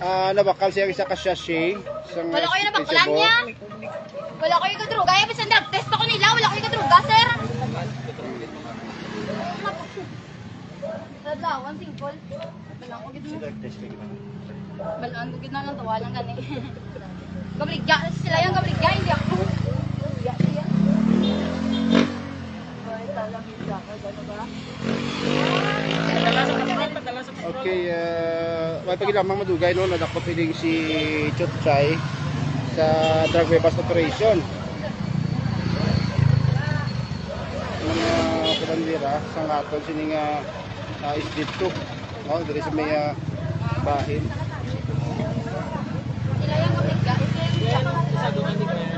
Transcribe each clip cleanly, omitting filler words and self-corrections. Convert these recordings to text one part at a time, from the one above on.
nabakal siya isa ka sachet. Wala kayo nabakalan niya. Wala kayo kadruga. Kaya bisan test ako nila. Wala kayo kadruga, sir. Tadlawan, simple. Balang ko gid mo. Balaan ko gid na lang tawalang gani. Gabligya sila yung gabligya, hindi ako. Gabligya siya. Ay, talang gid ako, gano ba? Okay, may pagilamang madugay no, nadakot hiling si Chotchay sa drug bypass operation. Mga kabandera sa ngaton sining is dito, no, diri sa may bahin. Sila yung gabligya, Isa doon hindi kaya.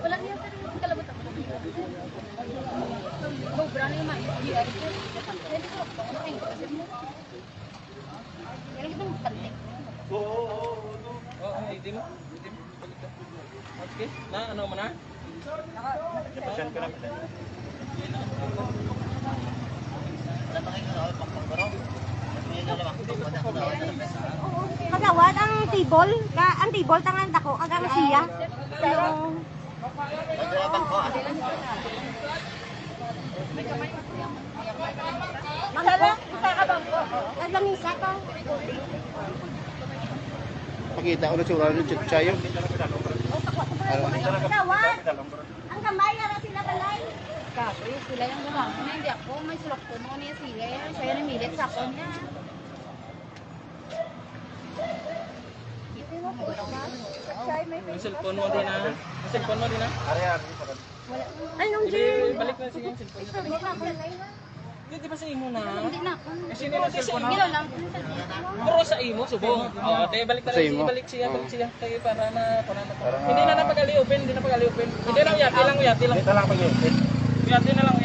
wala niya sa kalabot ako. Brand yung mga GR. Pero ito pantik. Itim. Okay, na ano man na? Pasyan ko na. Kagawad ang table tangan dako kagang siya. Yung Magala, isa ka bang ko? Lamisa ko. Pakita ko na tsura ng Chotchay yun. Kagawad. Ang kamay ara sila balay. Kapoy, sila yung gumamit. Hindi ako, may sulok ko mo niya sila. Siya yung namilit sa ako niya. Yung cellphone mo din na. Yung cellphone mo din na. Anong Hindi, balik na sige yung cellphone. Hindi, di ba sa imo na? Hindi na ako. Kasi hindi na sa imo. Gino lang. Pero sa imo, subong. Oo, tayo balik na Sa lang imo? balik siya. Tayo para na. Hindi na napag-ali-open, hindi na pag-ali-open. Hindi lang, uyati lang. Ito lang pag-iipit. Uyati na lang.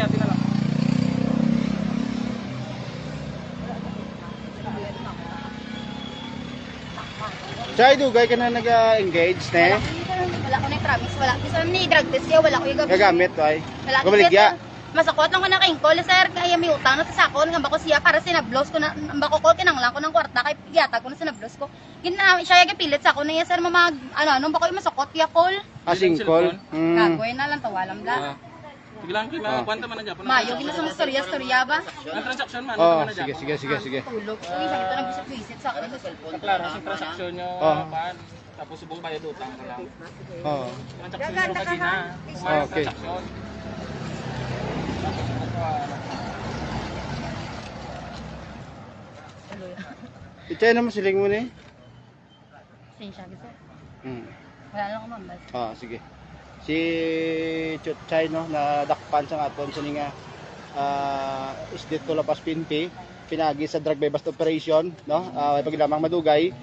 Chay, dugay ka na nag-engage, ne? Wala ko na yung promise. Wala. Bisa ni drug test kaya wala ko yung Gagamit, ay. Wala ko Gabaligya. Masakot lang ko na kayong call, sir. Kaya may utang na sa sakon. Ngamba ko siya para sinablos ko na. Ngamba ko call, kinanglan ko ng kwarta. Kaya pigata ko na sinablos ko. Siya yung pilit sa ako na yan, sir. Mamag, ano ba ko yung masakot kaya call? Asingkol. Kagoy na lang, tawalam lang. Sige lang, kaya kwanta man na dyan. Mayo, ginasang storya ba? Ang transaction man, Oh, ano man na dyan. sige. Tulog. Uy, sabi ito nag-visit sa akin. Klaro sa transaction nyo, Oh. paan. Tapos subong bayad utang ka lang. Oo. Transaction nyo kasi na. Okay. Transaction. Ichay naman siling mo, ne? Sinsya, sir. Hmm. Wala lang ako mambas. Sige. Si Chotchay, no, na dakpan sa aton sa nga is dito lapas PNP pinagi sa drug bypass operation, no, may pagilamang madugay,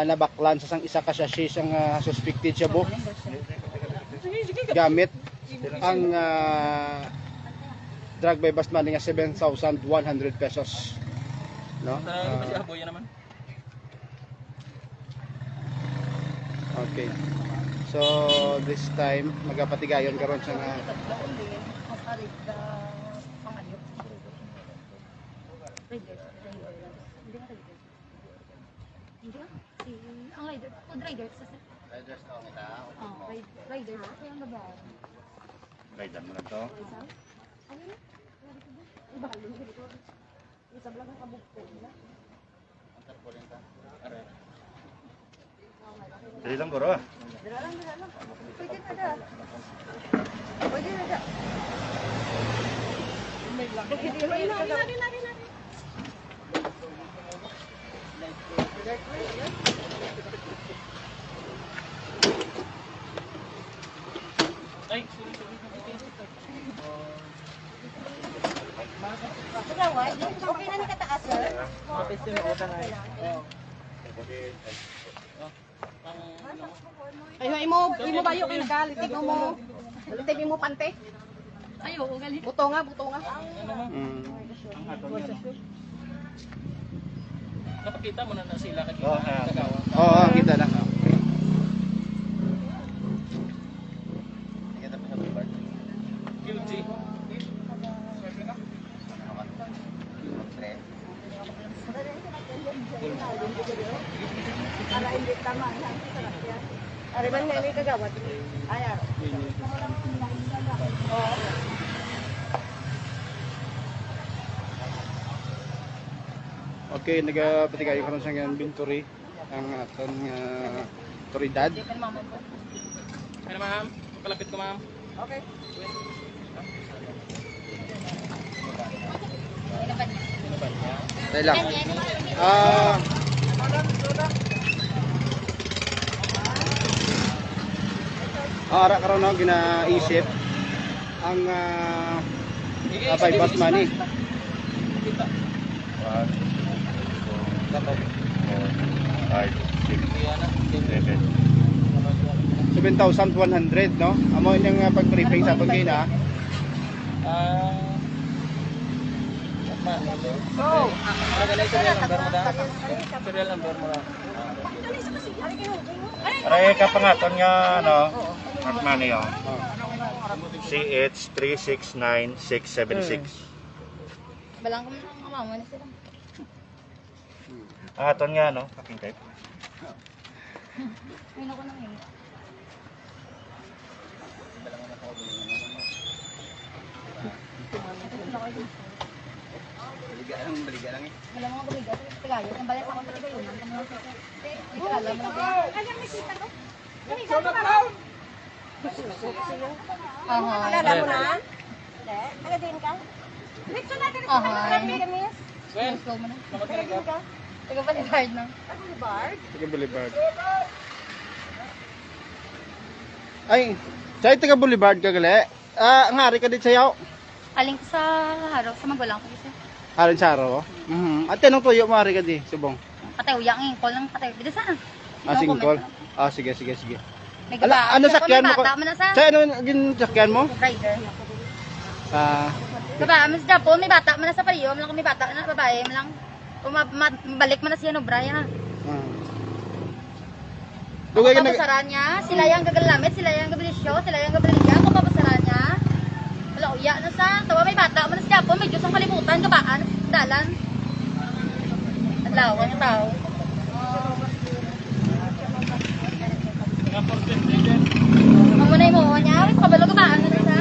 nabaklan sa sang isa ka sachet sang suspected siya bo gamit ang drug bypass money nga 7,100 pesos, no. Kasi aboy naman. Okay. So this time magapatigayon karon sa nga Ang rider, food rider sa sir. Riders na kita. Rider. Kaya ang gabayan. Rider mo na to. isa blang kabugto na. Dali lang bro. Dala lang. Pwede na da. Ay, sorry. Kagawad, okay na ni kataas, sir. Kapis yung utang ay. Ay, imo bayo kay nagalitig mo. Litig mo pante. Ayo, gali. Buto nga. Mm. Napakita mo na sila kagawa. Oo, kita na. QG. Para hindi tama. Ariman nga ni kagawad. Ay, araw. Okay, nagapatigay karon sa inventory ang aton autoridad. Ano ma'am? Palapit ko ma'am. Okay. Dahil lang. Ah, ara karon no ginaisip ang bypass money. Kita. 7,100 no. Amo yung pag-prepaid sa pagkain ha. Oh, nagalay serial number mo da. Serial number mo da. Aray kapangaton nga ano, Armani oh. CH369676. Balang ko na mama na sila. Ang aton nga no, packing tape. Ayun ako nang hingi. Baliga lang eh. Wala mga bumigas. Tagayo. Ang balik ako talaga yun. Ang mga sasa. Hindi ka alam mo na. Alam mo kita ko. Aha. Alala mo na? Hindi. Taga-din ka? Dito natin ito. Taga-gamis. Well, Slow mo na. Taga-din ka? Taga-balibard na. Taga-boulevard? Taga Boulevard. Ay, say taga Boulevard ka gali. Ang hari ka dit sayaw. Aling ko sa haraw. Sa magulang ko isa. Harin sa araw. At tanong tuyo mo hari ka di, subong. Katayuyang ingkol ng katayuy. Dito saan? Singkol. Sige. May Ala, ano sakyan mo? Bata mo na sa Sa ano gin sakyan mo? rider. Ah, Mas Japon, may bata mo na sa pariyo. May may bata na babae. May lang. Mabalik mo na siya no, Brian. Dugay ka Papasaran niya, sila yung gagalamit, sila yung gabilisyo, sila yung gabilisya, kung papasaran niya. Wala, uya na sa, tawa may bata mo na sa Japon, may Diyos ang kalimutan, gabaan, dalan. Adlawan yung tao. Mamunay mo niya, may kabalo gabaan na sa.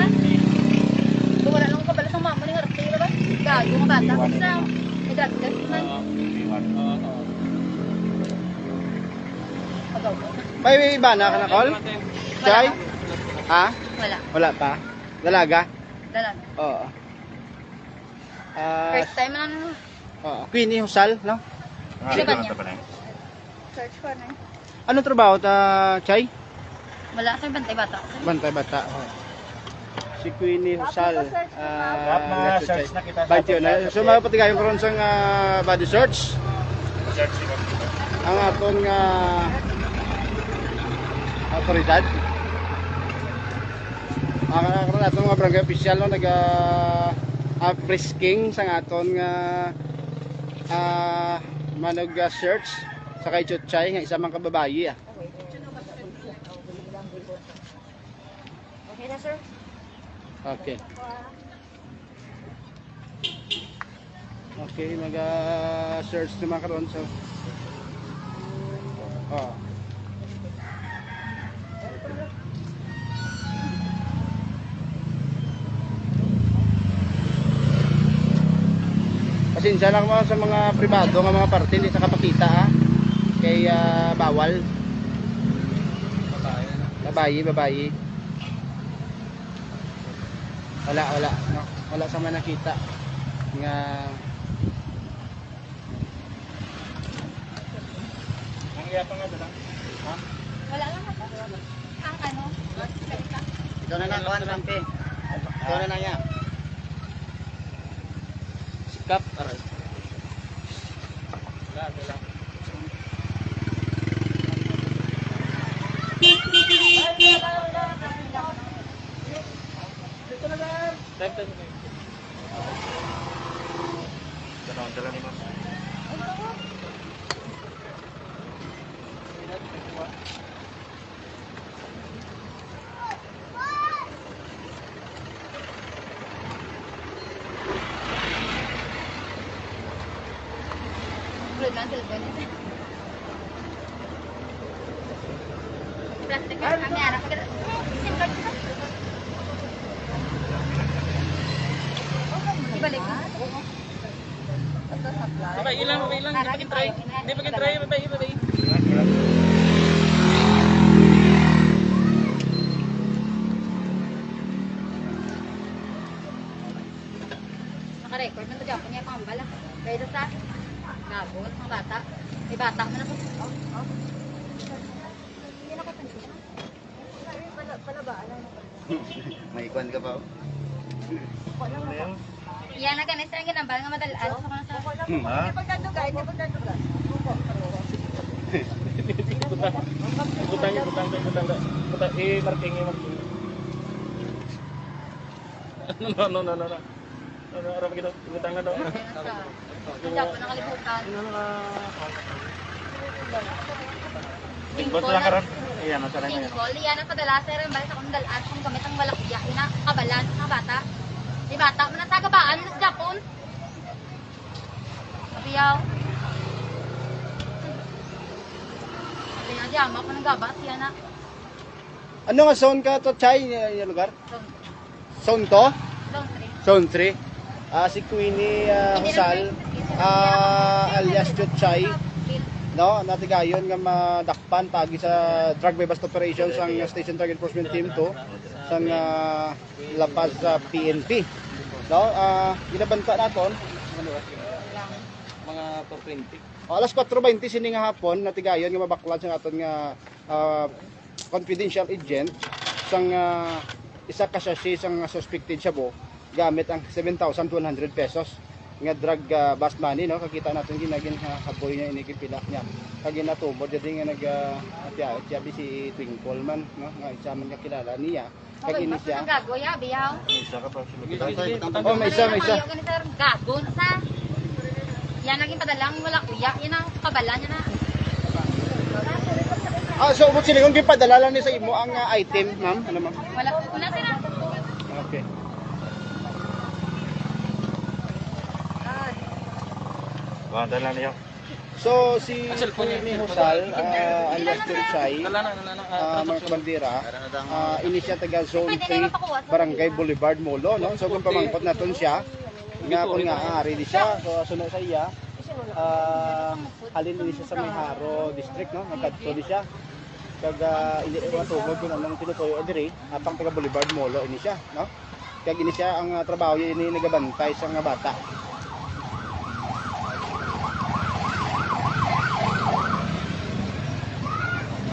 Kung wala nang kabalo sa mama ni Harapti, ba? Gago nga bata, kasi may dagdag man. Pagaw. may iba na ka na call? Chay? Ha? Wala, Wala pa. Dalaga? dalan. Oo. First time na ano, Queenie Husal, no? Sino ba niya? pa na. search for na. Anong trabaho ta, Chay? Wala kay bantay bata. Bantay bata. Si Queenie Husal. Lahat mga search na kita sa Badyo na. So mapatigayon ko ron sa body search. Search ko. Ang aton nga autoridad. Ang aton mga barangay official no naga frisking sa aton nga manog search sa kay Chutchay nga isa man ka babayi. Okay na, sir. Okay. Okay, search naman karon so. Pasensya lang mo sa mga pribado nga mga parte hindi sa kapakita ha. Kay bawal. Babayi. Wala. No? Wala sa man nakita nga Ang iya pa nga dalang. Ha? Wala lang ako. Ang ano? ito na na kuan rampe. Ito na na niya. Kap, aray. Wala. Time. Dala ni Ma'am. Upload lang cellphone niya. Plastic ang kamera. SIM card ko. Ibalik. Babay ilang. Di pa try. Babay. Naka-record na ito dyan. Kanya pangambala. Kaya sa gabot, mga bata. May bata mo na po. Hindi na kapansin. May ikwan ka pa. Yan na ganit ang ginambal nga madalaan sa mga sa. Ha? Butang. Marking. No. Arap kita. Butang na daw. Hindi ako nakalimutan. Bigos lang karon. Ayan, nasa na yan. Tingkol, yan ang padala sa rin balik akong dalaan kung gamit ang walakya. Ina, kabalan sa mga bata. Di bata, manasagabaan na sa Japon. Sabiyaw. Sabiyaw, di ama ko ng gabat. Yan na. Ano nga zone ka to, Chay, yung lugar? Zone Zone to? 3. Zone 3. Si Queenie Husal, alias Chotchay, no, natigayon nga madakpan pagi sa drug by bust operations ang Station Drug Enforcement Team 2 sang lapas sa PNP. No, ginabanta naton Mga 420. alas 4:20 sini nga hapon natigayon nga mabaklan sa aton nga confidential agent sang isa ka sachet sang suspected siya gamit ang 7,100 pesos nga drug bust money, no, kakita natin ginagin haboy niya inikipila niya kag ginatubod jadi nga nag si Twinkle man, no, nga isa man kakilala niya kag Okay, ini basta siya. ng gago, ya, biyaw. Isa ka pa. Oh, may isa. Ayaw ka ni sir, gago na sa. Yan naging padalang wala kuya. Yan ang kabala niya na. So mo sila kung gipadala lang ni sa imo ang item, ma'am, ano ma'am? Wala sila. Okay. Dala niyo. So si Queenie Husal, alias Chotchay, mga kabandera, ini siya taga Zone 3, Barangay Boulevard, Molo, no? So kung pamangkot naton siya, nga kung nga ari di siya, so sunod sa iya, halin ini siya sa Mayharo District, no? Nagkadto di siya. Kag ini matugod kun anong tinutoyo diri, apang taga Boulevard, Molo ini siya, no? Kag ini siya ang trabaho ini nagabantay sa nga bata.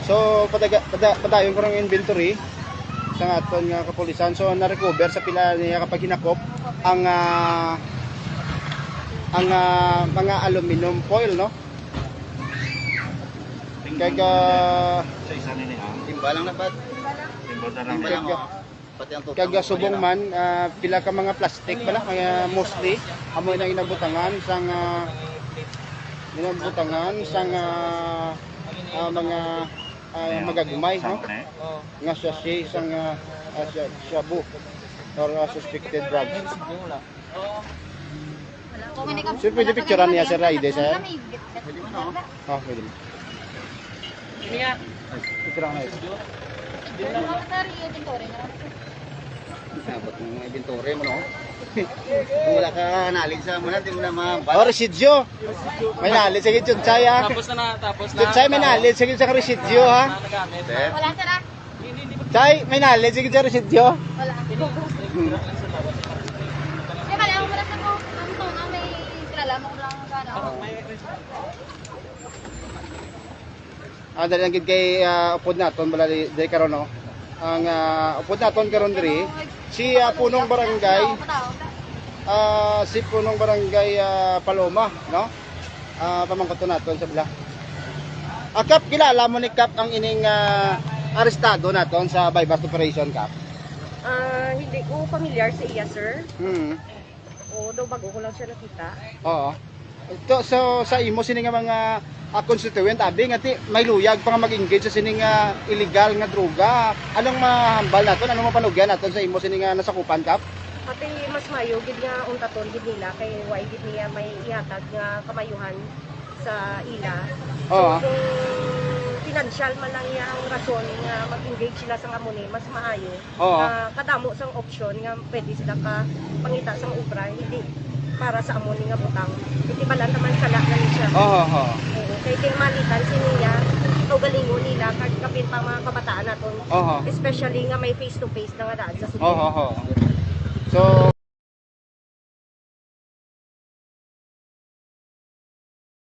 So padayon ko ng inventory sa aton nga kapulisan. So na-recover sa pila niya kapag hinakop ang mga aluminum foil, no? Kag Sa isa ni niya. timbalang na bat. Timbalang na. Kag subong man pila ka mga plastic pala mga mostly amoy na inabutangan sang mga magagumay, no? Nga sachet sang shabu or suspected drugs. Sir, pwede picturean niya sir ID sir? Oh, pwede. Ini nga. Picturean na ito. Sabot ng inventory mo, no? Kung wala ka nalig sa muna, di mo na Oh, residyo. May nalit sa kitchen saya. Tapos na. Chay, may nalit sa kitchen residyo ha. Nagamit. Wala sila. Chay, may nalit sa kitchen residyo. Wala. Kaya kala ko mula sa ko. Ang tunga may kilala mo ko lang gano'n. Dali lang gid kay upod naton bala di karon, no. Ang upod naton karon diri si punong barangay si punong barangay Paloma, no? Pamangkot naton sa bila. Kap, kilala mo ni Kap ang ining arestado naton sa bypass operation, Kap? Hindi ko familiar sa iya, sir. Oo. O daw bago ko lang siya nakita. Oo. Ito, so sa imo sini nga mga constituent abi nga may luyag pa nga mag-engage sa sini nga illegal nga droga. Anong mahambal naton? Anong mapanugyan naton sa imo sini nga nasakupan, Kap? Pati mas mayo gid nga untaton gid nila kay why gid niya may ihatag nga kamayuhan sa ila. Oo. So, kung financial man lang iya ang rason nga mag-engage sila sa amuni, mas maayo. Oo. Na kadamo sang option nga pwede sila ka pangita sang ubra, hindi para sa amuni nga butang. Hindi pala naman sala na siya. Oo. Oo, kay malitan siniya, galingo nila kag kapin pa mga kabataan naton. Oo. Especially nga may face to face na nga daan sa Oo. So